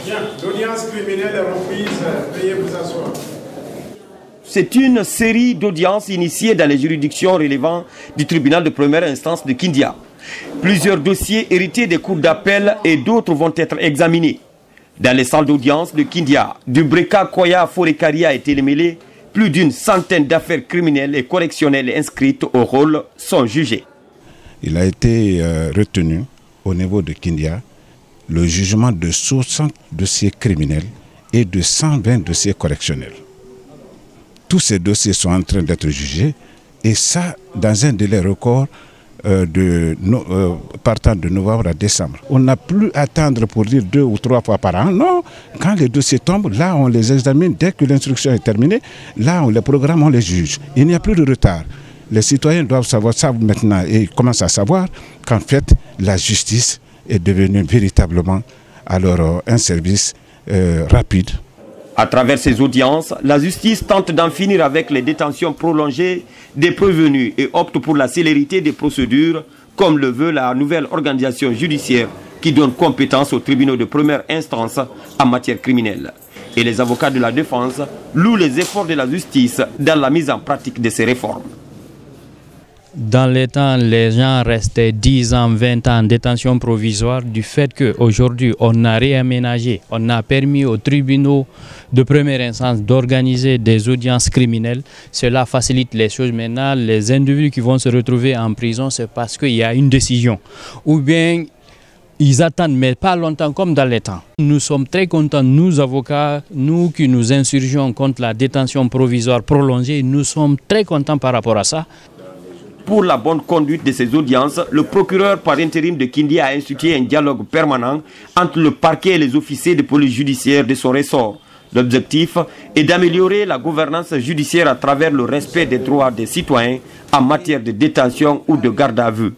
Bien, l'audience criminelle est reprise. Veuillez vous asseoir. C'est une série d'audiences initiées dans les juridictions relevant du tribunal de première instance de Kindia. Plusieurs dossiers hérités des cours d'appel et d'autres vont être examinés. Dans les salles d'audience de Kindia, du Breka Koya à Forekaria et Télémélé, plus d'une centaine d'affaires criminelles et correctionnelles inscrites au rôle sont jugées. Il a été retenu au niveau de Kindia le jugement de 60 dossiers criminels et de 120 dossiers correctionnels. Tous ces dossiers sont en train d'être jugés et ça dans un délai record partant de novembre à décembre. On n'a plus à attendre pour dire 2 ou 3 fois par an. Non, quand les dossiers tombent, là on les examine dès que l'instruction est terminée. Là on les programme, on les juge. Il n'y a plus de retard. Les citoyens doivent savoir ça maintenant et ils commencent à savoir qu'en fait la justice est devenue véritablement alors un service rapide. À travers ces audiences, la justice tente d'en finir avec les détentions prolongées des prévenus et opte pour la célérité des procédures, comme le veut la nouvelle organisation judiciaire qui donne compétence aux tribunaux de première instance en matière criminelle. Et les avocats de la défense louent les efforts de la justice dans la mise en pratique de ces réformes. Dans les temps, les gens restaient 10 ans, 20 ans en détention provisoire du fait qu'aujourd'hui, on a réaménagé, on a permis aux tribunaux de première instance d'organiser des audiences criminelles. Cela facilite les choses. Maintenant, les individus qui vont se retrouver en prison, c'est parce qu'il y a une décision. Ou bien, ils attendent, mais pas longtemps comme dans les temps. Nous sommes très contents, nous avocats, nous qui nous insurgeons contre la détention provisoire prolongée, nous sommes très contents par rapport à ça. Pour la bonne conduite de ces audiences, le procureur par intérim de Kindia a institué un dialogue permanent entre le parquet et les officiers de police judiciaire de son ressort. L'objectif est d'améliorer la gouvernance judiciaire à travers le respect des droits des citoyens en matière de détention ou de garde à vue.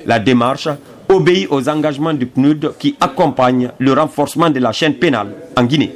La démarche obéit aux engagements du PNUD qui accompagnent le renforcement de la chaîne pénale en Guinée.